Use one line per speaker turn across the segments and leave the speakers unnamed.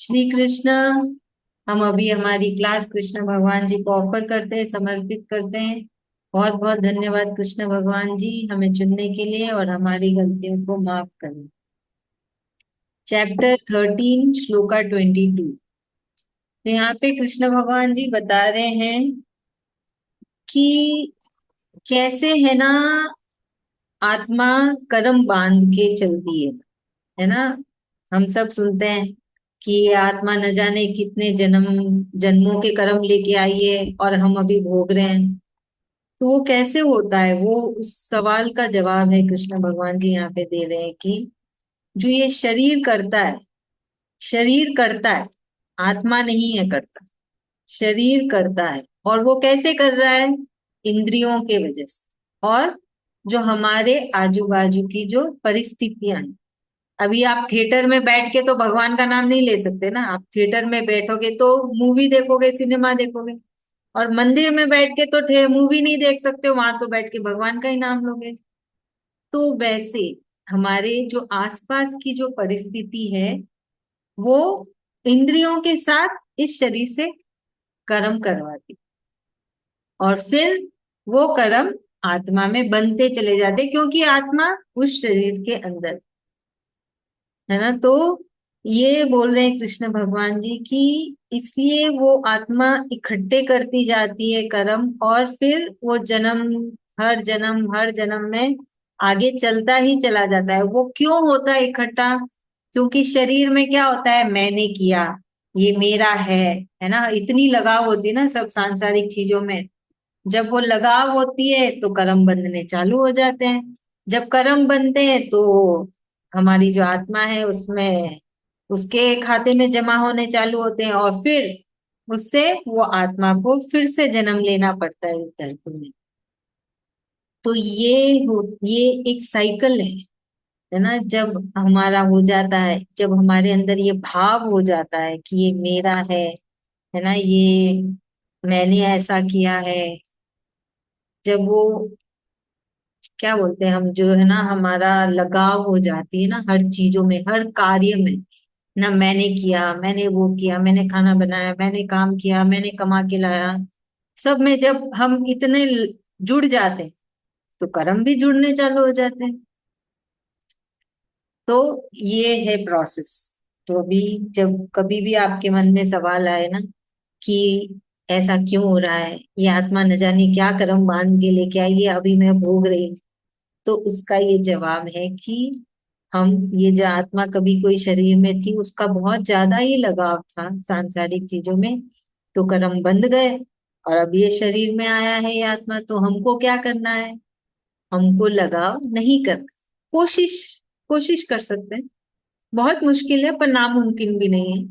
श्री कृष्ण। हम अभी हमारी क्लास कृष्ण भगवान जी को ऑफर करते हैं, समर्पित करते हैं। बहुत बहुत धन्यवाद कृष्ण भगवान जी, हमें चुनने के लिए और हमारी गलतियों को माफ करें। चैप्टर 13 श्लोका 22। तो यहाँ पे कृष्ण भगवान जी बता रहे हैं कि कैसे है ना, आत्मा कर्म बांध के चलती है ना। हम सब सुनते हैं कि ये आत्मा न जाने कितने जन्म जन्मों के कर्म लेके आई है और हम अभी भोग रहे हैं। तो वो कैसे होता है, वो उस सवाल का जवाब है कृष्ण भगवान जी यहाँ पे दे रहे हैं कि जो ये शरीर करता है, शरीर करता है, आत्मा नहीं है करता, शरीर करता है। और वो कैसे कर रहा है? इंद्रियों के वजह से, और जो हमारे आजू बाजू की जो परिस्थितियां हैं। अभी आप थिएटर में बैठ के तो भगवान का नाम नहीं ले सकते ना। आप थिएटर में बैठोगे तो मूवी देखोगे, सिनेमा देखोगे। और मंदिर में बैठ के तो मूवी नहीं देख सकते हो, वहां तो बैठ के भगवान का ही नाम लोगे। तो वैसे हमारे जो आसपास की जो परिस्थिति है, वो इंद्रियों के साथ इस शरीर से कर्म करवाती, और फिर वो कर्म आत्मा में बनते चले जाते, क्योंकि आत्मा उस शरीर के अंदर है ना। तो ये बोल रहे हैं कृष्ण भगवान जी की इसलिए वो आत्मा इकट्ठे करती जाती है कर्म, और फिर वो हर जन्म में आगे चलता ही चला जाता है। वो क्यों होता है इकट्ठा? क्योंकि शरीर में क्या होता है, मैंने किया, ये मेरा है ना। इतनी लगाव होती है ना सब सांसारिक चीजों में। जब वो लगाव होती है तो कर्म बंधने चालू हो जाते हैं। जब कर्म बनते हैं तो हमारी जो आत्मा है उसमें, उसके खाते में जमा होने चालू होते हैं, और फिर उससे वो आत्मा को फिर से जन्म लेना पड़ता है इस धरती में। तो ये एक साइकिल है ना। जब हमारा हो जाता है, जब हमारे अंदर ये भाव हो जाता है कि ये मेरा है ना, ये मैंने ऐसा किया है। जब वो क्या बोलते हैं हम, जो है ना, हमारा लगाव हो जाती है ना हर चीजों में, हर कार्य में ना। मैंने किया, मैंने वो किया, मैंने खाना बनाया, मैंने काम किया, मैंने कमा के लाया। सब में जब हम इतने जुड़ जाते हैं तो कर्म भी जुड़ने चालू हो जाते हैं। तो ये है प्रोसेस। तो अभी जब कभी भी आपके मन में सवाल आए ना कि ऐसा क्यों हो रहा है, ये आत्मा न जाने क्या कर्म बांध के लेके आई है, अभी मैं भोग रही हूँ, तो उसका ये जवाब है कि हम, ये जो आत्मा कभी कोई शरीर में थी, उसका बहुत ज्यादा ही लगाव था सांसारिक चीजों में, तो कर्म बंध गए। और अब ये शरीर में आया है ये आत्मा, तो हमको क्या करना है? हमको लगाव नहीं करना। कोशिश कोशिश कर सकते हैं। बहुत मुश्किल है पर नामुमकिन भी नहीं है।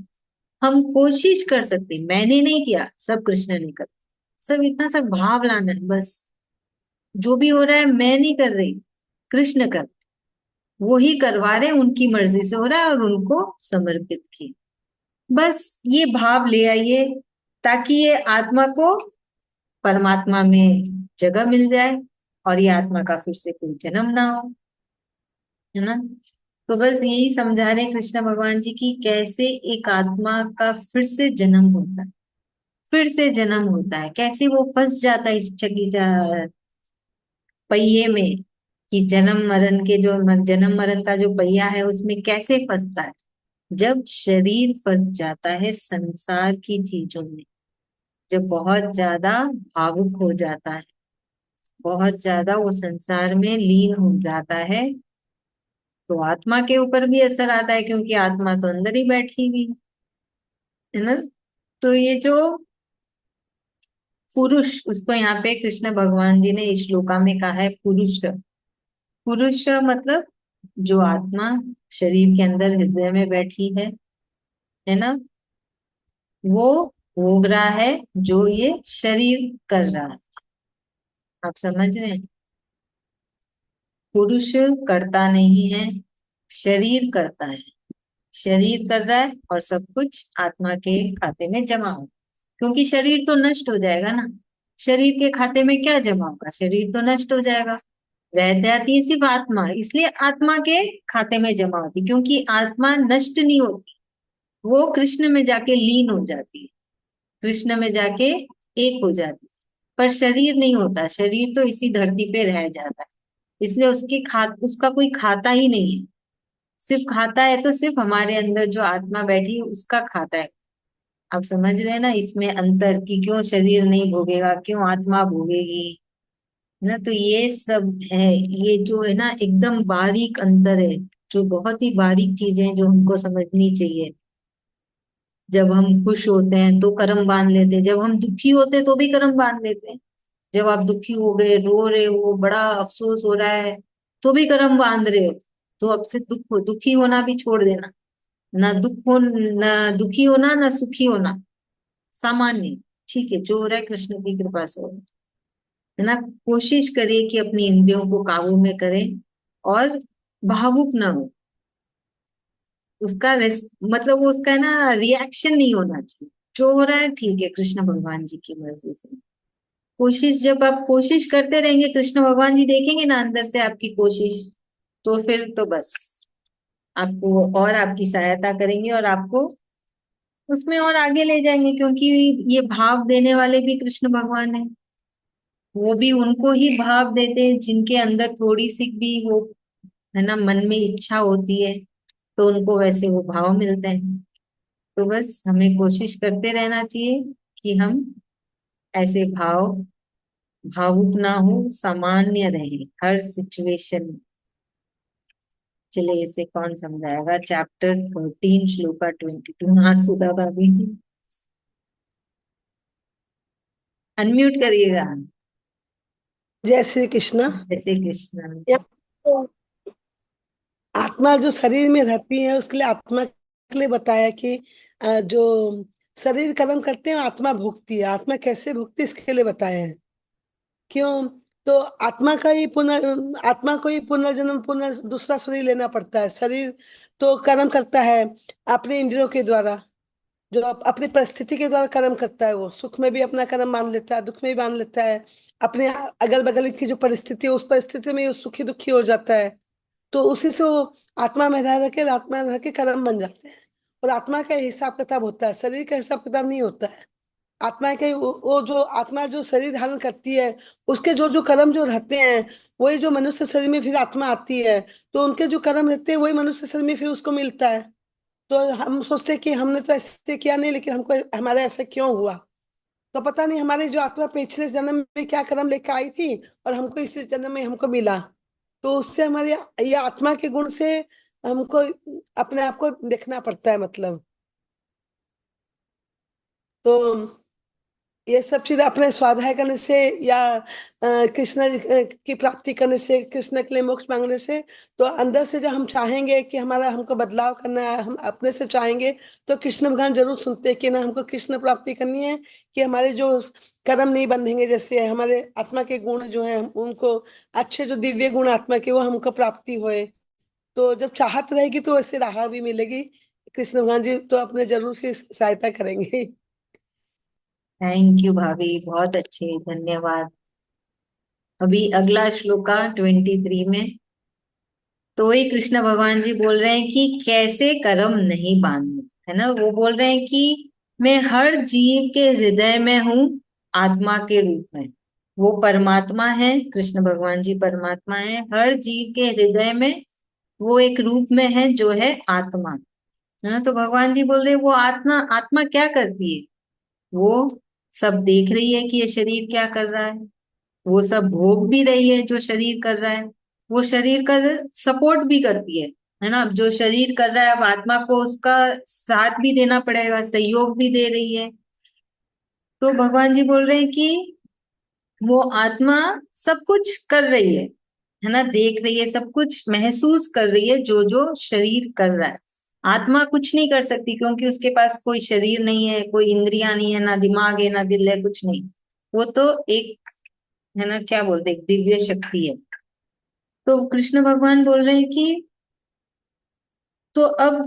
हम कोशिश कर सकते हैं। मैंने नहीं किया, सब कृष्ण ने कर। सब इतना सा भाव लाना है बस। जो भी हो रहा है मैं नहीं कर रही, कृष्ण कर, वो ही करवा रहे हैं, उनकी मर्जी से हो रहा है और उनको समर्पित किए। बस ये भाव ले आइए, ताकि ये आत्मा को परमात्मा में जगह मिल जाए, और ये आत्मा का फिर से कोई जन्म ना हो, है ना। तो बस यही समझा रहे हैं कृष्ण भगवान जी की कैसे एक आत्मा का फिर से जन्म होता है। फिर से जन्म होता है, कैसे वो फंस जाता है इस चकी पहिए में, कि जन्म मरण के जो जन्म मरण का जो पहिया है उसमें कैसे फंसता है। जब शरीर फंस जाता है संसार की चीजों में, जब बहुत ज्यादा भावुक हो जाता है, बहुत ज्यादा वो संसार में लीन हो जाता है, तो आत्मा के ऊपर भी असर आता है, क्योंकि आत्मा तो अंदर ही बैठी हुई है ना। तो ये जो पुरुष, उसको यहाँ पे कृष्ण भगवान जी ने इस श्लोका में कहा है पुरुष। पुरुष मतलब जो आत्मा शरीर के अंदर हृदय में बैठी है ना, वो भोग रहा है जो ये शरीर कर रहा है। आप समझ रहे हैं? पुरुष करता नहीं है, शरीर करता है। शरीर कर रहा है और सब कुछ आत्मा के खाते में जमा हो, क्योंकि शरीर तो नष्ट हो जाएगा ना। शरीर के खाते में क्या जमा होगा? शरीर तो नष्ट हो जाएगा। रहते आती है सिर्फ आत्मा, इसलिए आत्मा के खाते में जमा होती, क्योंकि आत्मा नष्ट नहीं होती। वो कृष्ण में जाके लीन हो जाती है, कृष्ण में जाके एक हो जाती है। पर शरीर नहीं होता, शरीर तो इसी धरती पे रह जाता है। इसलिए उसका कोई खाता ही नहीं है। सिर्फ खाता है तो सिर्फ हमारे अंदर जो आत्मा बैठी है उसका खाता है। आप समझ रहे हैं ना इसमें अंतर, कि क्यों शरीर नहीं भोगेगा, क्यों आत्मा भोगेगी। है ना, तो ये सब है। ये जो है ना एकदम बारीक अंतर है, जो बहुत ही बारीक चीजें हैं जो हमको समझनी चाहिए। जब हम खुश होते हैं तो करम बांध लेते हैं, जब हम दुखी होते हैं तो भी करम बांध लेते हैं। जब आप दुखी हो गए, रो रहे हो, बड़ा अफसोस हो रहा है, तो भी करम बांध रहे हो। तो अब से दुखी होना भी छोड़ देना। ना दुख हो, ना दुखी होना, ना सुखी होना, सामान्य। ठीक है, जो हो रहा है कृष्ण की कृपा से हो रहा है ना। कोशिश करिए कि अपनी इंद्रियों को काबू में करें और भावुक ना हो। मतलब वो उसका है ना रिएक्शन नहीं होना चाहिए। जो हो रहा है ठीक है, कृष्ण भगवान जी की मर्जी से। जब आप कोशिश करते रहेंगे, कृष्ण भगवान जी देखेंगे ना अंदर से आपकी कोशिश, तो फिर तो बस आपको और आपकी सहायता करेंगे और आपको उसमें और आगे ले जाएंगे। क्योंकि ये भाव देने वाले भी कृष्ण भगवान है। वो भी उनको ही भाव देते हैं जिनके अंदर थोड़ी सी भी वो है ना मन में इच्छा होती है, तो उनको वैसे वो भाव मिलते हैं। तो बस हमें कोशिश करते रहना चाहिए कि हम ऐसे भावुक ना हो, सामान्य रहे हर सिचुएशन में। चलिए, इसे कौन समझाएगा? चैप्टर 13 श्लोका 22। हाँ, सुधा भाभी, अनम्यूट करिएगा।
जय श्री कृष्ण।
जय श्री कृष्ण।
यहाँ तो आत्मा जो शरीर में रहती है उसके लिए आत्मा के लिए बताया कि जो शरीर कर्म करते हैं आत्मा भोगती है। आत्मा कैसे भोगती है इसके लिए बताया है। क्यों? तो आत्मा को ही पुनर्जन्म दूसरा शरीर लेना पड़ता है। शरीर तो कर्म करता है अपने इंद्रियों के द्वारा, जो अपनी परिस्थिति के द्वारा कर्म करता है। वो सुख में भी अपना कर्म मान लेता है, दुख में भी मान लेता है। अपने अगल बगल की जो परिस्थिति है उस परिस्थिति में वो सुखी दुखी हो जाता है। तो उसी से वो आत्मा में रह के कर्म बन जाते हैं। और आत्मा का हिसाब किताब होता है, शरीर का हिसाब किताब नहीं होता है। आत्मा के वो जो आत्मा जो शरीर धारण करती है उसके जो जो कर्म जो रहते हैं वही जो मनुष्य शरीर में फिर आत्मा आती है। तो उनके जो कर्म रहते हैं वही मनुष्य शरीर में फिर उसको मिलता है। तो हम सोचते हैं कि हमने तो ऐसे किया नहीं, लेकिन हमको हमारा ऐसा क्यों हुआ। तो पता नहीं हमारी जो आत्मा पिछले जन्म में क्या कर्म लेकर आई थी और हमको इस जन्म में हमको मिला। तो उससे हमारी ये आत्मा के गुण से हमको अपने आप को देखना पड़ता है मतलब। तो ये सब चीज अपने स्वाध्याय करने से या कृष्ण की प्राप्ति करने से, कृष्ण के लिए मोक्ष मांगने से, तो अंदर से जब हम चाहेंगे कि हमारा हमको बदलाव करना है, हम अपने से चाहेंगे, तो कृष्ण भगवान जरूर सुनते हैं कि ना हमको कृष्ण प्राप्ति करनी है कि हमारे जो कर्म नहीं बंधेंगे, जैसे हमारे आत्मा के गुण जो है उनको अच्छे जो दिव्य गुण आत्मा के वो हमको प्राप्ति होए। तो जब चाहत रहेगी तो वैसे राह भी मिलेगी। कृष्ण भगवान जी तो अपने जरूर ही सहायता करेंगे।
थैंक यू भाभी, बहुत अच्छे, धन्यवाद। अभी अगला श्लोका 23 में तो वही कृष्ण भगवान जी बोल रहे हैं कि कैसे कर्म नहीं बांधने। है ना, वो बोल रहे हैं कि मैं हर जीव के हृदय में हूँ, आत्मा के रूप में। वो परमात्मा है, कृष्ण भगवान जी परमात्मा है, हर जीव के हृदय में वो एक रूप में है जो है आत्मा। है ना, तो भगवान जी बोल रहे हैं वो आत्मा आत्मा क्या करती है? वो सब देख रही है कि ये शरीर क्या कर रहा है, वो सब भोग भी रही है जो शरीर कर रहा है, वो शरीर का सपोर्ट भी करती है ना। अब जो शरीर कर रहा है, अब आत्मा को उसका साथ भी देना पड़ेगा, सहयोग भी दे रही है। तो भगवान जी बोल रहे हैं कि वो आत्मा सब कुछ कर रही है ना, देख रही है, सब कुछ महसूस कर रही है जो जो शरीर कर रहा है। आत्मा कुछ नहीं कर सकती क्योंकि उसके पास कोई शरीर नहीं है, कोई इंद्रियां नहीं है, ना दिमाग है, ना दिल है, कुछ नहीं। वो तो एक है ना, क्या बोलते हैं, एक दिव्य शक्ति है। तो कृष्ण भगवान बोल रहे हैं कि तो अब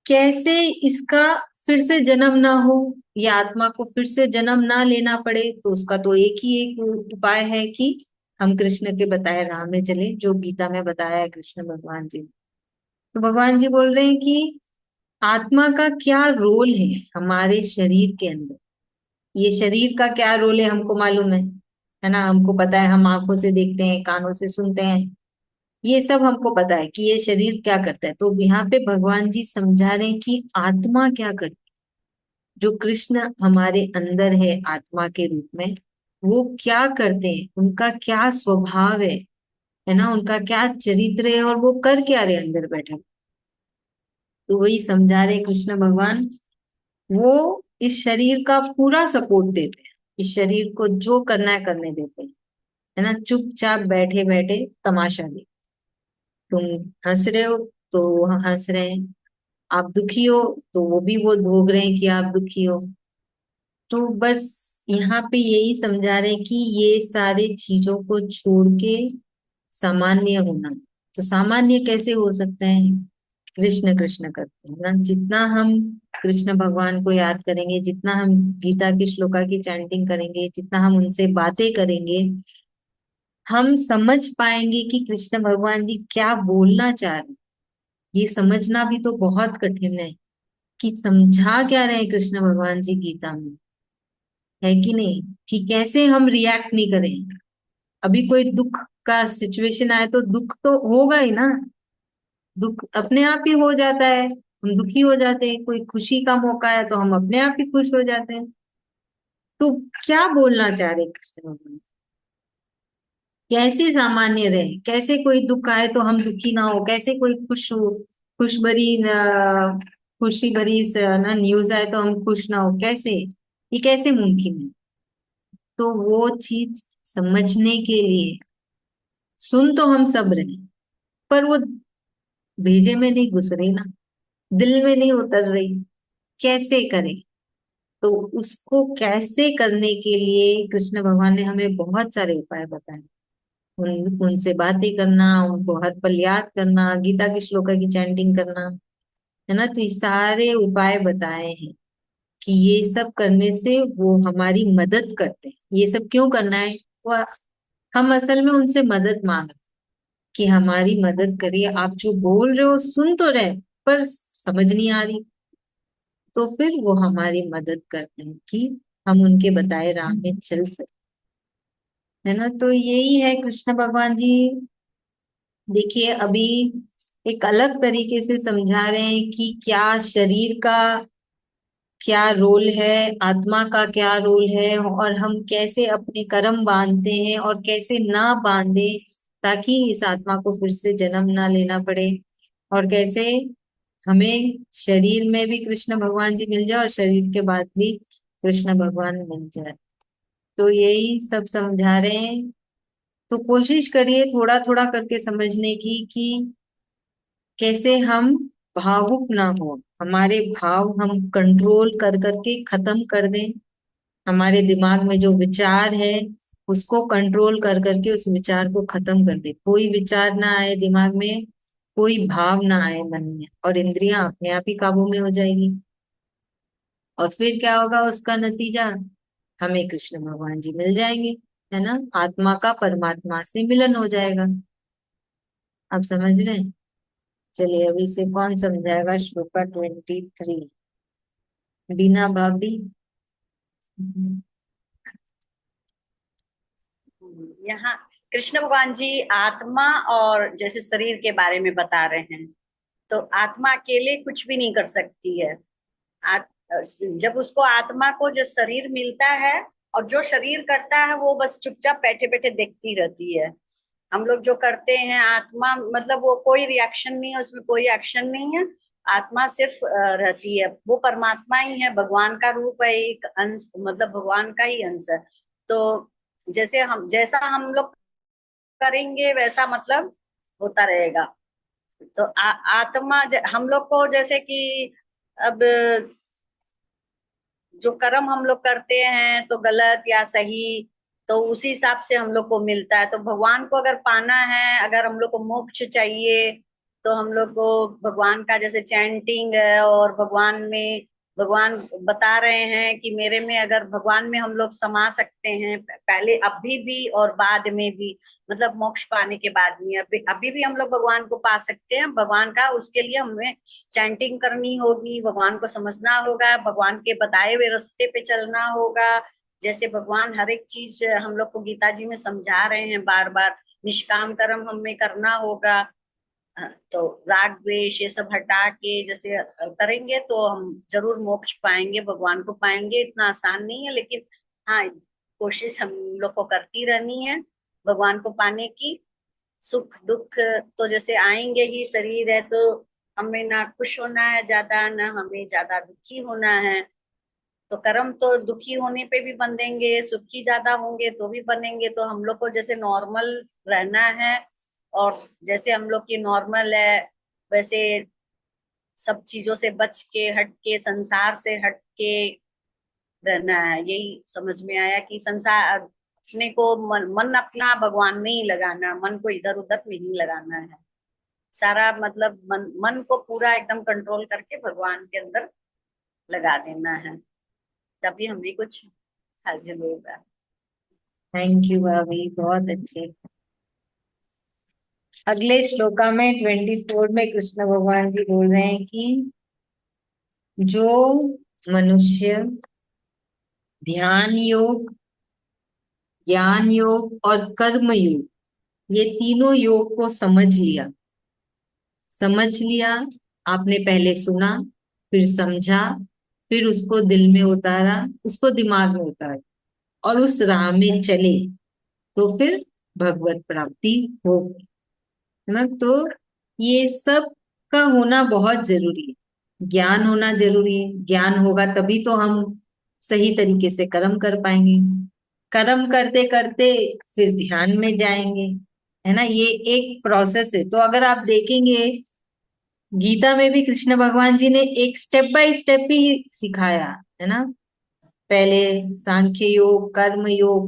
कैसे इसका फिर से जन्म ना हो, या आत्मा को फिर से जन्म ना लेना पड़े, तो उसका तो एक उपाय है कि हम कृष्ण के बताए राह में चले, जो गीता में बताया है कृष्ण भगवान जी। तो भगवान जी बोल रहे हैं कि आत्मा का क्या रोल है हमारे शरीर के अंदर। ये शरीर का क्या रोल है हमको मालूम है ना, हमको पता है, हम आंखों से देखते हैं, कानों से सुनते हैं, ये सब हमको पता है कि ये शरीर क्या करता है। तो यहाँ पे भगवान जी समझा रहे हैं कि आत्मा क्या करती है, जो कृष्ण हमारे अंदर है आत्मा के रूप में, वो क्या करते हैं, उनका क्या स्वभाव है ना, उनका क्या चरित्र है, और वो कर क्या रहे अंदर बैठे। तो वही समझा रहे कृष्ण भगवान। वो इस शरीर का पूरा सपोर्ट देते हैं, इस शरीर को जो करना है करने देते हैं, है ना, चुपचाप बैठे बैठे तमाशा देख। तुम हंस रहे हो तो वो हंस रहे हैं, आप दुखी हो तो वो भी वो भोग रहे हैं कि आप दुखी हो। तो बस यहाँ पे यही समझा रहे हैं कि ये सारे चीजों को छोड़ के सामान्य होना। तो सामान्य कैसे हो सकते हैं, कृष्ण कृष्ण करते हैं ना, जितना हम कृष्ण भगवान को याद करेंगे, जितना हम गीता की श्लोका की चैंटिंग करेंगे, जितना हम उनसे बातें करेंगे, हम समझ पाएंगे कि कृष्ण भगवान जी क्या बोलना चाह रहे हैं। ये समझना भी तो बहुत कठिन है कि समझा क्या रहे हैं कृष्ण भगवान जी गीता में, है कि नहीं, कि कैसे हम रिएक्ट नहीं करें। अभी कोई दुख का सिचुएशन आए तो दुख तो होगा ही ना, दुख अपने आप ही हो जाता है, हम दुखी हो जाते हैं। कोई खुशी का मौका है तो हम अपने आप ही खुश हो जाते हैं। तो क्या बोलना चाह रहे कृष्ण भगवान, कैसे सामान्य रहे, कैसे कोई दुख आए तो हम दुखी ना हो, कैसे कोई खुश हो, खुश भरी खुशी भरी ना न्यूज आए तो हम खुश ना हो, कैसे, ये कैसे मुमकिन है। तो वो चीज समझने के लिए, सुन तो हम सब रहे हैं, पर वो भेजे में नहीं घुस रही ना, दिल में नहीं उतर रही, कैसे करें। तो उसको कैसे करने के लिए कृष्ण भगवान ने हमें बहुत सारे उपाय बताए। उनसे बातें करना, उनको हर पल याद करना, गीता की श्लोका की चैंटिंग करना, है ना, तो ये सारे उपाय बताए हैं कि ये सब करने से वो हमारी मदद करते हैं। ये सब क्यों करना है, वो हम असल में उनसे मदद मांग रहे हैं कि हमारी मदद करिए, आप जो बोल रहे हो सुन तो रहे पर समझ नहीं आ रही। तो फिर वो हमारी मदद करते हैं कि हम उनके बताए राह में चल सके, है ना। तो यही है कृष्ण भगवान जी। देखिए अभी एक अलग तरीके से समझा रहे हैं कि क्या शरीर का क्या रोल है, आत्मा का क्या रोल है, और हम कैसे अपने कर्म बांधते हैं और कैसे ना बांधे, ताकि इस आत्मा को फिर से जन्म ना लेना पड़े, और कैसे हमें शरीर में भी कृष्ण भगवान जी मिल जाए और शरीर के बाद भी कृष्ण भगवान मिल जाए। तो यही सब समझा रहे हैं। तो कोशिश करिए थोड़ा थोड़ा करके समझने की कि कैसे हम भावुक ना हो, हमारे भाव हम कंट्रोल कर करके खत्म कर दें। हमारे दिमाग में जो विचार है उसको कंट्रोल कर करके उस विचार को खत्म कर दे, कोई विचार ना आए दिमाग में, कोई भाव ना आए मन में, और इंद्रियां अपने आप ही काबू में हो जाएगी। और फिर क्या होगा उसका नतीजा, हमें कृष्ण भगवान जी मिल जाएंगे, है ना, आत्मा का परमात्मा से मिलन हो जाएगा। आप समझ रहे हैं। चलिए अभी से कौन समझाएगा श्लोका 23, बीना भाभी।
यहाँ कृष्ण भगवान जी आत्मा और जैसे शरीर के बारे में बता रहे हैं। तो आत्मा अकेले कुछ भी नहीं कर सकती है। आ, जब उसको आत्मा को जो शरीर मिलता है और जो शरीर करता है वो बस चुपचाप बैठे बैठे देखती रहती है। हम लोग जो करते हैं आत्मा मतलब वो कोई रिएक्शन नहीं है, उसमें कोई एक्शन नहीं है। आत्मा सिर्फ रहती है, वो परमात्मा ही है, भगवान का रूप है, एक अंश मतलब भगवान का ही अंश है। तो जैसा हम लोग करेंगे वैसा मतलब होता रहेगा। तो आत्मा हम लोग को जैसे कि अब जो कर्म हम लोग करते हैं तो गलत या सही, तो उसी हिसाब से हम लोग को मिलता है। तो भगवान को अगर पाना है, अगर हम लोग को मोक्ष चाहिए, तो हम लोग को भगवान का जैसे चैंटिंग है और भगवान में भगवान बता रहे हैं कि मेरे में अगर भगवान में हम लोग समा सकते हैं, पहले अभी भी और बाद में भी, मतलब मोक्ष पाने के बाद में अभी भी हम लोग भगवान को पा सकते हैं। भगवान का उसके लिए हमें चैंटिंग करनी होगी, भगवान को समझना होगा, भगवान के बताए हुए रास्ते पे चलना होगा। जैसे भगवान हर एक चीज हम लोग को गीता जी में समझा रहे हैं बार बार, निष्काम कर्म हमें करना होगा। तो राग द्वेष ये सब हटा के जैसे करेंगे तो हम जरूर मोक्ष पाएंगे, भगवान को पाएंगे। इतना आसान नहीं है, लेकिन हाँ, कोशिश हम लोग को करती रहनी है भगवान को पाने की। सुख दुख तो जैसे आएंगे ही, शरीर है तो हमें ना खुश होना है ज्यादा, ना हमें ज्यादा दुखी होना है। तो कर्म तो दुखी होने पे भी बंधेंगे, सुखी ज्यादा होंगे तो भी बनेंगे। तो हम लोग को जैसे नॉर्मल रहना है, और जैसे हम लोग की नॉर्मल है वैसे सब चीजों से बच के, हट के, संसार से हट के रहना है। यही समझ में आया कि संसार अपने को मन अपना भगवान में ही लगाना, मन को इधर उधर नहीं लगाना है। सारा मतलब मन को पूरा एकदम कंट्रोल करके भगवान के अंदर लगा देना है, तभी हमें कुछ हासिल होगा।
थैंक यू भाभी, बहुत अच्छे। अगले श्लोका में 24 में कृष्ण भगवान जी बोल रहे हैं कि जो मनुष्य ध्यान योग, ज्ञान योग और कर्म योग, ये तीनों योग को समझ लिया, आपने पहले सुना, फिर समझा, फिर उसको दिल में उतारा, उसको दिमाग में उतारा और उस राह में चले, तो फिर भगवत प्राप्ति होगी, है ना। तो ये सब का होना बहुत जरूरी है। ज्ञान होना जरूरी है, ज्ञान होगा तभी तो हम सही तरीके से कर्म कर पाएंगे। कर्म करते करते फिर ध्यान में जाएंगे, है ना। ये एक प्रोसेस है। तो अगर आप देखेंगे गीता में भी कृष्ण भगवान जी ने एक स्टेप बाय स्टेप ही सिखाया, है ना। पहले सांख्य योग,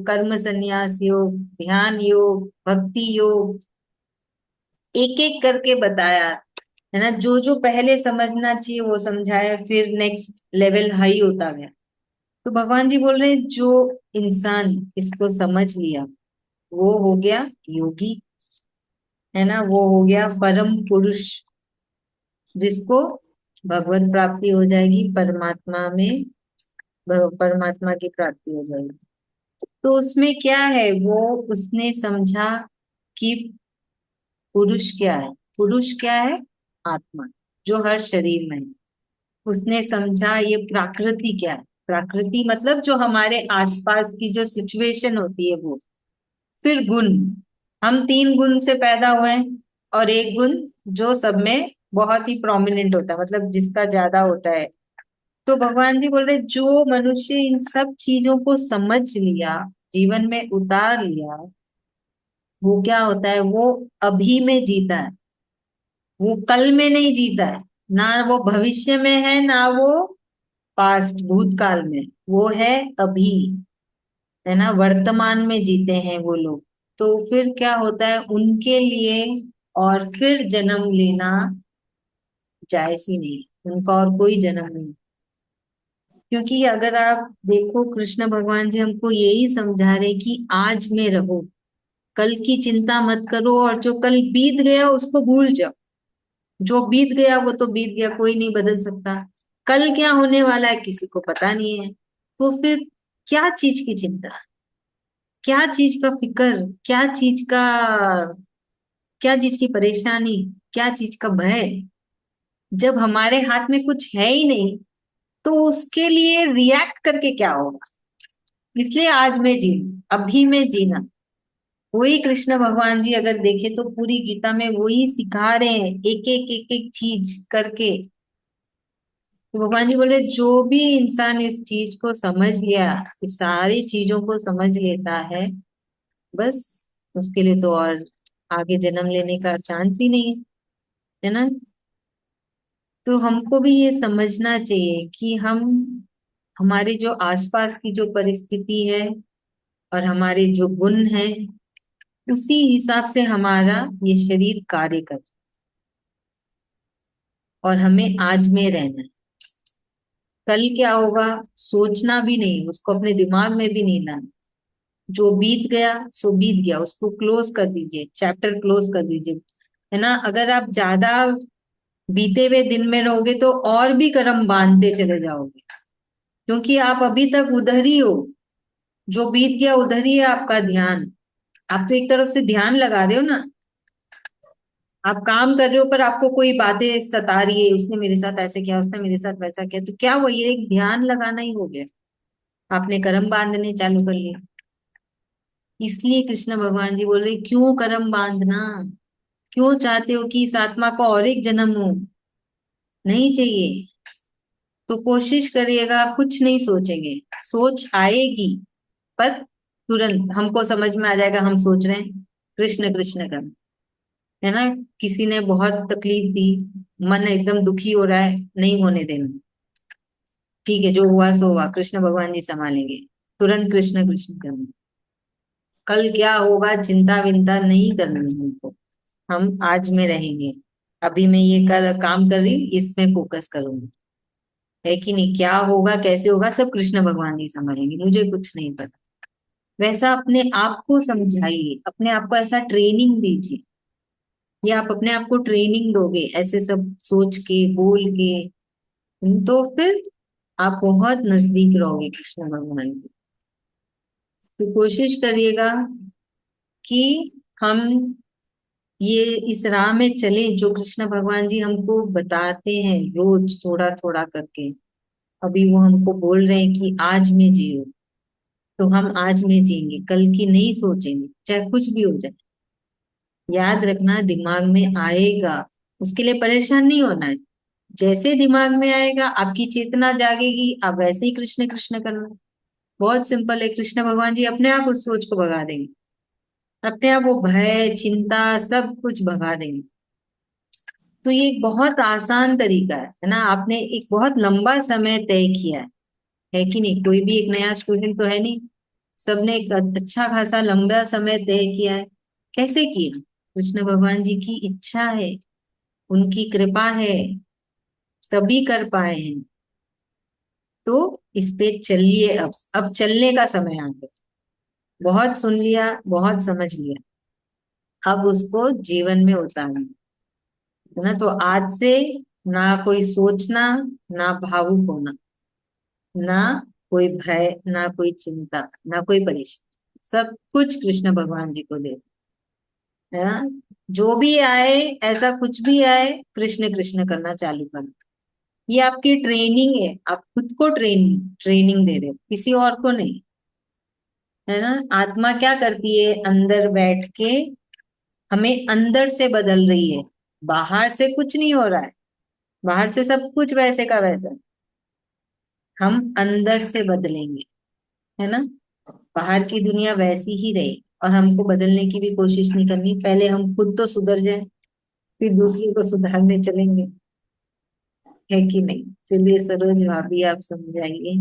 कर्म संन्यास योग, ध्यान योग, भक्ति योग, एक एक करके बताया, है ना। जो जो पहले समझना चाहिए वो समझाया, फिर नेक्स्ट लेवल हाई होता गया। तो भगवान जी बोल रहे हैं जो इंसान इसको समझ लिया वो हो गया योगी, है ना। वो हो गया परम पुरुष, जिसको भगवत प्राप्ति हो जाएगी, परमात्मा में परमात्मा की प्राप्ति हो जाएगी। तो उसमें क्या है, वो उसने समझा कि पुरुष क्या है। पुरुष क्या है? आत्मा, जो हर शरीर में है। उसने समझा ये प्रकृति क्या है। प्रकृति मतलब जो हमारे आसपास की जो सिचुएशन होती है वो। फिर गुण, हम तीन गुण से पैदा हुए हैं, और एक गुण जो सब में बहुत ही प्रोमिनेंट होता है, मतलब जिसका ज्यादा होता है। तो भगवान जी बोल रहे जो मनुष्य इन सब चीजों को समझ लिया, जीवन में उतार लिया, वो क्या होता है, वो अभी में जीता है। वो कल में नहीं जीता है, ना वो भविष्य में है, ना वो पास्ट भूतकाल में, वो है अभी, है ना। वर्तमान में जीते हैं वो लोग। तो फिर क्या होता है उनके लिए, और फिर जन्म लेना जायज ही नहीं, उनका और कोई जन्म नहीं। क्योंकि अगर आप देखो कृष्ण भगवान जी हमको यही समझा रहे कि आज में रहो, कल की चिंता मत करो, और जो कल बीत गया उसको भूल जाओ। जो बीत गया वो तो बीत गया, कोई नहीं बदल सकता। कल क्या होने वाला है किसी को पता नहीं है। तो फिर क्या चीज की चिंता, क्या चीज का फिक्र, क्या चीज की परेशानी, क्या चीज का भय, जब हमारे हाथ में कुछ है ही नहीं। तो उसके लिए रिएक्ट करके क्या होगा। इसलिए आज में जीना, अभी में जीना। वही कृष्ण भगवान जी अगर देखे तो पूरी गीता में वही सिखा रहे हैं, एक एक चीज करके। तो भगवान जी बोले जो भी इंसान इस चीज को समझ लिया, इस सारी चीजों को समझ लेता है, बस उसके लिए तो और आगे जन्म लेने का चांस ही नहीं है, है ना। तो हमको भी ये समझना चाहिए कि हम, हमारे जो आसपास की जो परिस्थिति है और हमारे जो गुण हैं, उसी हिसाब से हमारा ये शरीर कार्य करता है, और हमें आज में रहना है। कल क्या होगा सोचना भी नहीं, उसको अपने दिमाग में भी नहीं लाना। जो बीत गया सो बीत गया, उसको क्लोज कर दीजिए, चैप्टर क्लोज कर दीजिए। है ना, अगर आप ज्यादा बीते हुए दिन में रहोगे तो और भी कर्म बांधते चले जाओगे, क्योंकि आप अभी तक उधर ही हो। जो बीत गया उधर ही है आपका ध्यान। आप तो एक तरफ से ध्यान लगा रहे हो ना, आप काम कर रहे हो पर आपको कोई बातें सता रही है, उसने मेरे साथ ऐसे किया, उसने मेरे साथ वैसा किया, तो क्या वो ये एक ध्यान लगाना ही हो गया, आपने कर्म बांधने चालू कर लिए। इसलिए कृष्ण भगवान जी बोल रहे क्यों कर्म बांधना, क्यों चाहते हो कि इस आत्मा को और एक जन्म हो, नहीं चाहिए। तो कोशिश करिएगा कुछ नहीं सोचेंगे, सोच आएगी पर तुरंत हमको समझ में आ जाएगा हम सोच रहे हैं कृष्ण कृष्ण कर, है ना। किसी ने बहुत तकलीफ दी, मन एकदम दुखी हो रहा है, नहीं होने देना, ठीक है जो हुआ सो हुआ, कृष्ण भगवान जी संभालेंगे, तुरंत कृष्ण कृष्ण करना। कल क्या होगा चिंता विंता नहीं करनी हमको, हम आज में रहेंगे। अभी मैं ये काम कर रही हूँ, इसमें फोकस करूंगी, है कि नहीं। क्या होगा कैसे होगा सब कृष्ण भगवान जी संभालेंगे, मुझे कुछ नहीं पता। वैसा अपने आप को समझाइए, अपने आप को ऐसा ट्रेनिंग दीजिए, या आप अपने आप को ट्रेनिंग दोगे ऐसे सब सोच के बोल के, तो फिर आप बहुत नजदीक रहोगे कृष्ण भगवान के। तो कोशिश करिएगा कि हम ये इस राह में चले जो कृष्ण भगवान जी हमको बताते हैं रोज थोड़ा थोड़ा करके। अभी वो हमको बोल रहे हैं कि आज में जियो, तो हम आज में जिएंगे, कल की नहीं सोचेंगे चाहे कुछ भी हो जाए। याद रखना दिमाग में आएगा, उसके लिए परेशान नहीं होना है। जैसे दिमाग में आएगा आपकी चेतना जागेगी, आप वैसे ही कृष्ण कृष्ण करना। बहुत सिंपल है, कृष्ण भगवान जी अपने आप उस सोच को भगा देंगे, अपने आप वो भय चिंता सब कुछ भगा देंगे। तो ये एक बहुत आसान तरीका है ना, आपने एक बहुत लंबा समय तय किया है कि नहीं। कोई भी एक नया स्टूडेंट तो है नहीं, सबने एक अच्छा खासा लंबा समय तय किया है। कैसे किया, कृष्ण भगवान जी की इच्छा है, उनकी कृपा है, तभी कर पाए हैं। तो इस पे चलिए, अब चलने का समय आ गया। बहुत सुन लिया, बहुत समझ लिया, अब उसको जीवन में उतारना है ना। तो आज से ना कोई सोचना, ना भावुक होना, ना कोई भय, ना कोई चिंता, ना कोई परेशानी, सब कुछ कृष्ण भगवान जी को दे, है ना। जो भी आए, ऐसा कुछ भी आए, कृष्ण कृष्ण करना चालू करना। ये आपकी ट्रेनिंग है, आप खुद को ट्रेनिंग ट्रेनिंग दे रहे हो, किसी और को नहीं, है ना। आत्मा क्या करती है, अंदर बैठ के हमें अंदर से बदल रही है, बाहर से कुछ नहीं हो रहा है। बाहर से सब कुछ वैसे का वैसा है, हम अंदर से बदलेंगे, है ना। बाहर की दुनिया वैसी ही रहे और हमको बदलने की भी कोशिश नहीं करनी, पहले हम खुद तो सुधर जाए, फिर दूसरों को सुधारने चलेंगे, है कि नहीं। चलिए सरोज भाभी आप समझाइए।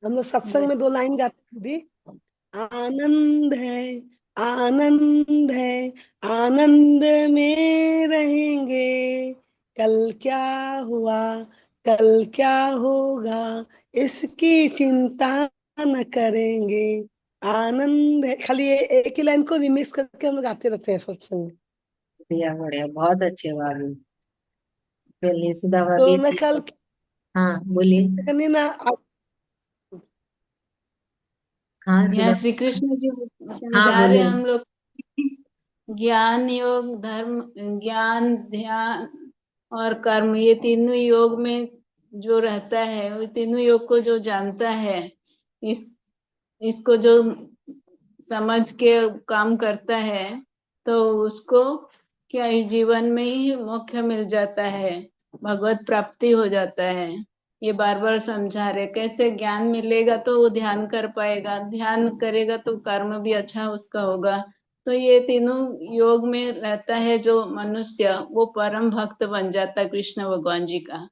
हम लोग सत्संग में 2 लाइन गाते थे दी। आनंद है, आनंद है, आनंद में रहेंगे। कल क्या हुआ, कल क्या होगा, इसकी चिंता न करेंगे। आनंद है, खाली ये एक ही लाइन को रिमिक्स करके हम लोग गाते रहते हैं सत्संग में।
बढ़िया बढ़िया, बहुत अच्छे भाभी। चलिए सुधा
तो
भाभी।
न कल
हाँ बोलिए।
करनी ना
हाँ
यहाँ
सुधा।
श्री कृष्ण जी
हाँ
समझा रहे हैं
बोलिए।
हम लोग ज्ञान योग धर्म, ज्ञान ध्यान और कर्म, ये तीनों योग में जो रहता है, वो तीनों योग को जो जानता है, इस इसको जो समझ के काम करता है, तो उसको क्या इस जीवन में ही मोक्ष मिल जाता है, भगवत प्राप्ति हो जाता है। ये बार बार समझा रहे कैसे ज्ञान मिलेगा तो वो ध्यान कर पाएगा, ध्यान करेगा तो कर्म भी अच्छा उसका होगा। तो ये तीनों योग में रहता है जो मनुष्य, वो परम भक्त बन जाता है कृष्ण भगवान जी का।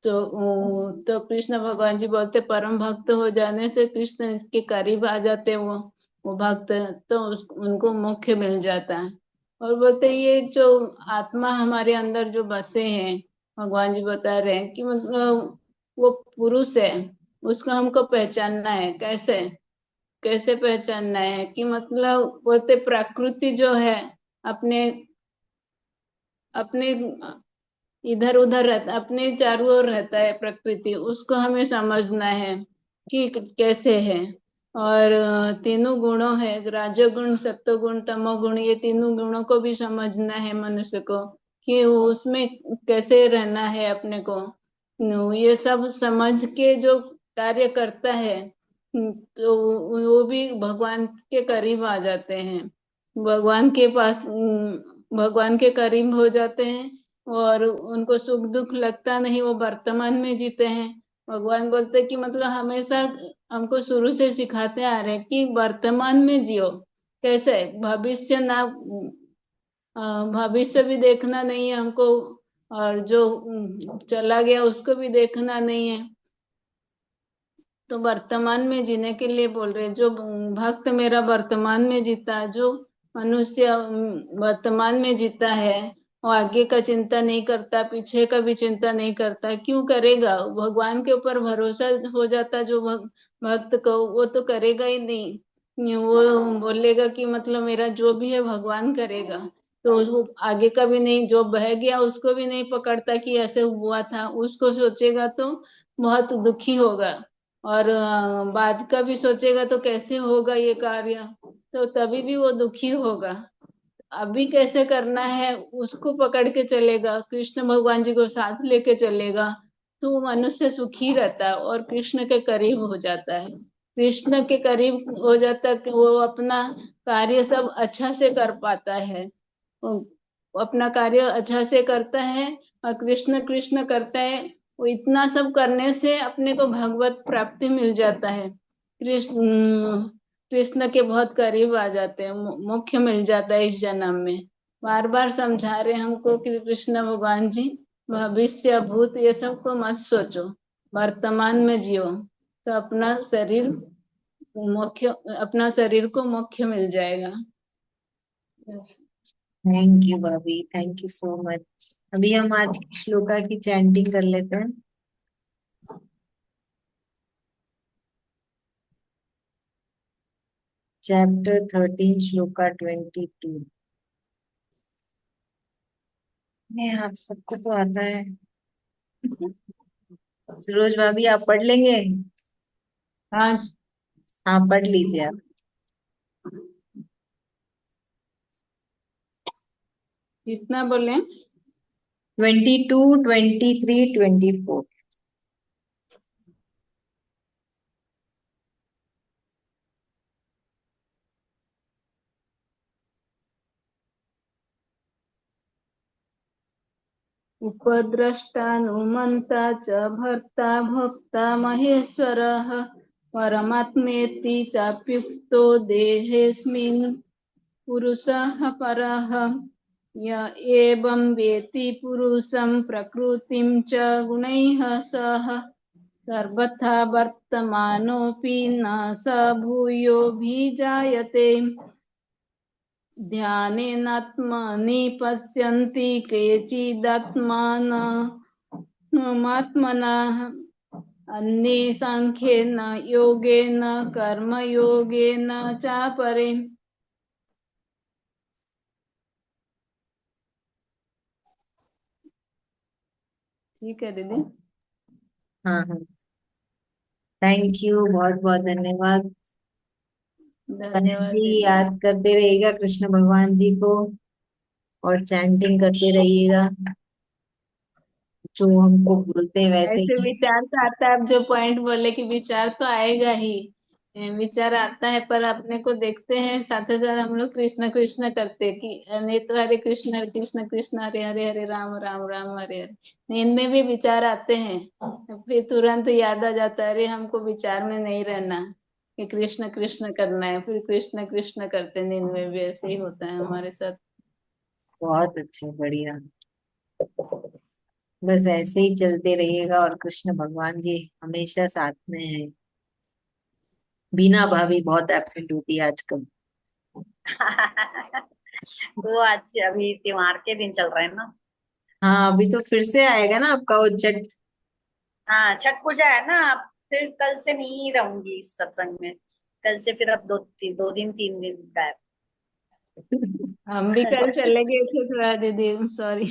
तो कृष्ण भगवान जी बोलते परम भक्त हो जाने से कृष्ण के करीब आ जाते वो भक्त, तो उनको मोक्ष मिल जाता है। और बोलते ये जो आत्मा हमारे अंदर जो बसे हैं भगवान जी बता रहे हैं कि मतलब वो पुरुष है, उसको हमको पहचानना है। कैसे कैसे पहचानना है कि मतलब बोलते प्रकृति जो है अपने अपने इधर उधर रहता, अपने चारों ओर रहता है प्रकृति, उसको हमें समझना है कि कैसे है। और तीनों गुणों है, राजोगुण सत्वगुण तमोगुण, ये तीनों गुणों को भी समझना है मनुष्य को कि उसमें कैसे रहना है अपने को। ये सब समझ के जो कार्य करता है तो वो भी भगवान के करीब आ जाते हैं, भगवान के पास भगवान के करीब हो जाते हैं। और उनको सुख दुख लगता नहीं, वो वर्तमान में जीते हैं। भगवान बोलते कि मतलब हमेशा हमको शुरू से सिखाते आ रहे हैं कि वर्तमान में जियो। कैसे भविष्य ना भविष्य भी देखना नहीं है हमको, और जो चला गया उसको भी देखना नहीं है। तो वर्तमान में जीने के लिए बोल रहे हैं। जो भक्त मेरा वर्तमान में जीता, जो मनुष्य वर्तमान में जीता है, वो आगे का चिंता नहीं करता, पीछे का भी चिंता नहीं करता। क्यों करेगा? भगवान के ऊपर भरोसा हो जाता जो भक्त को, वो तो करेगा ही नहीं। वो बोलेगा कि मतलब मेरा जो भी है भगवान करेगा। तो वो आगे का भी नहीं, जो बह गया उसको भी नहीं पकड़ता कि ऐसे हुआ था, उसको सोचेगा तो बहुत दुखी होगा। और बाद का भी सोचेगा तो कैसे होगा ये कार्य, तो तभी भी वो दुखी होगा। अभी कैसे करना है उसको पकड़ के चलेगा, कृष्ण भगवान जी को साथ लेके चलेगा, तो वो मनुष्य सुखी रहता है और कृष्ण के करीब हो जाता है। कृष्ण के करीब हो जाता है कि वो अपना कार्य सब अच्छा से कर पाता है। वो अपना कार्य अच्छा से करता है और कृष्ण कृष्ण करता है। वो इतना सब करने से अपने को भगवत प्राप्ति मिल जाता है। कृष्ण कृष्ण के बहुत करीब आ जाते हैं, मुख्य मिल जाता है इस जन्म में। बार बार समझा रहे हमको कि कृष्ण भगवान जी भविष्य भूत ये सब को मत सोचो, वर्तमान में जियो, तो अपना शरीर मुख्य, अपना शरीर को मुख्य मिल जाएगा।
थैंक यू भाभी, थैंक यू सो मच। अभी हम आज की श्लोका की चैंटिंग कर लेते हैं। चैप्टर 13 श्लोका 22। ये आप सबको तो आता है। सरोज भाभी आप पढ़ लेंगे?
हाँ,
हाँ पढ़ लीजिए आप।
कितना बोले?
22, 23, 24।
उपद्रष्टानुमन्ता च भर्ता भोक्ता महेश्वरः परमात्मेति चाप्युक्तो देहेऽस्मिन् पुरुषः परः। य एवं वेत्ति पुरुषं प्रकृतिं च गुणैः सह सर्वथा वर्तमानोऽपि न स भूयोऽभिजायते। ध्यानेनात्मनि पश्यन्ति केचिदात्मानमात्मनः अन्ये सांख्येन योगेन कर्मयोगेन चापरे। ठीक है दीदी।
हाँ हाँ, थैंक यू, बहुत बहुत धन्यवाद।
धन्यवाद
ऐसे ही
दीदी।
याद करते रहिएगा कृष्ण भगवान जी को और चैंटिंग करते रहिएगा जो हमको बोलते हैं वैसे
ऐसे
ही।
विचार तो आता है, आप जो पॉइंट बोले कि विचार तो आएगा ही, विचार आता है, पर अपने को देखते हैं साथ साथ हम लोग कृष्ण कृष्ण करते हैं कि नहीं तो हरे कृष्ण कृष्ण कृष्ण हरे हरे, हरे राम राम राम हरे हरे। नींद में भी विचार आते हैं, फिर तुरंत याद आ जाता है अरे हमको विचार में नहीं रहना, कि कृष्ण कृष्ण करना है, फिर कृष्ण कृष्ण करते हैं। नींद में भी ऐसे ही होता है हमारे साथ।
बहुत अच्छे, बढ़िया। बस ऐसे ही चलते रहिएगा और कृष्ण भगवान जी हमेशा साथ में है। बीना भाभी बहुत एब्सेंट होती है आजकल।
वो आज अभी त्योहार के दिन चल रहे हैं ना।
हाँ, अभी तो फिर से आएगा ना आपका वो छठ।
हाँ, छठ पूजा है ना, अब फिर कल से नहीं रहूंगी इस सत्संग में। कल से फिर अब 2 दिन 3 दिन गायब।
हम भी कल चले गए थे थोड़ा दीदी, सॉरी,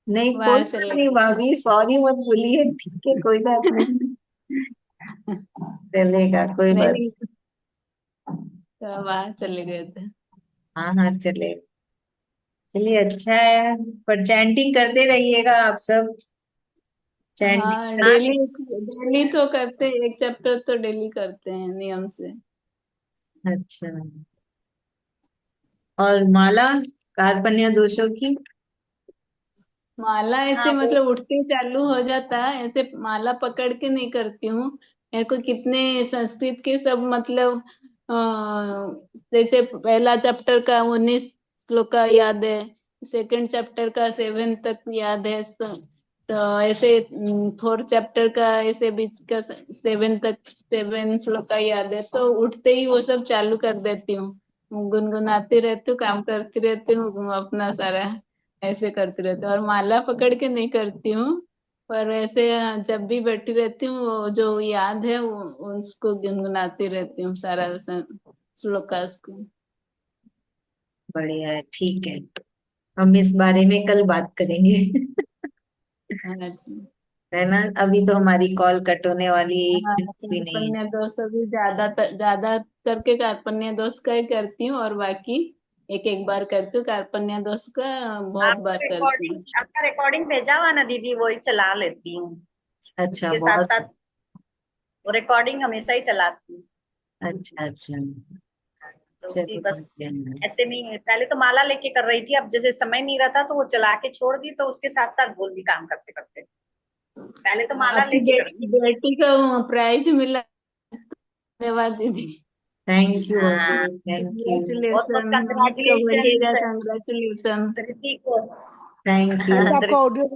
नहीं, कोई
बाहर
बात
चले
नहीं भाभी, सॉरी मत बोलिए, ठीक है, कोई बात
गए।
नहीं, चलेगा, कोई
नहीं
बात।
नहीं, तो बाहर चले गए थे।
हाँ हाँ, चले, चलिए, अच्छा है। पर चैंटिंग करते रहिएगा आप सब,
हाँ,
चैंटिंग।
डेली डेली तो करते हैं, एक चैप्टर तो डेली करते हैं नियम से।
अच्छा, और माला, कार्पण्य दोषों की।
माला
हाँ
ऐसे
वो
मतलब उठते ही चालू हो जाता है, ऐसे माला पकड़ के नहीं करती हूँ। मेरे को कितने संस्कृत के सब मतलब जैसे पहला चैप्टर का 19 श्लोक का याद है, सेकंड चैप्टर का 7 तक याद है, तो ऐसे फोर्थ चैप्टर का ऐसे बीच का 7 श्लोक का याद है, तो उठते ही वो सब चालू कर देती हूँ। गुनगुनाती रहती हूँ, काम करती रहती हूँ अपना सारा, ऐसे करती रहती हूँ। और माला पकड़ के नहीं करती हूँ, पर ऐसे जब भी बैठी रहती हूँ वो जो याद है वो उसको गुनगुनाती रहती हूँ सारा श्लोकास को।
बढ़िया है, ठीक है, हम इस बारे में कल बात करेंगे।
हाँ जी।
है ना, अभी तो हमारी कॉल कट होने वाली है, एक
हाँ,
मिनट भी नहीं है।
कार्पण्य दोष भी ज्यादा करके कार्पण्य दोष का ही करती हूँ, और बाकी एक एक बार करती हूँ, कार्पण्य दोष का बहुत बार करती हूँ।
आपका रिकॉर्डिंग भेजा हुआ ना दीदी, वही चला लेती हूँ।
अच्छा,
उसके साथ
बहुत
साथ वो रिकॉर्डिंग हमेशा ही चलाती हूँ।
अच्छा, अच्छा,
तो उसी
चलो,
बस
बढ़िया है।
ऐसे नहीं है, पहले तो माला लेके कर रही थी, अब जैसे समय नहीं रहता तो वो चला के छोड़ दी, तो उसके साथ साथ बोल दी काम करते करते। पहले तो माला
आपकी
लेके करती थी।
बेटी को प्राइज मिला, धन्यवाद दीदी।
थैंक यू
हाँ,
भाभी, थैंक यू।
बहुत बहुत
कंग्रेचुलेशन, मम्मी को
कंग्रेचुलेशन
बोलिएगा कंग्रेचुलेशन।
धृति को।
Thank you.
तो आपका
धृति
ऑडियो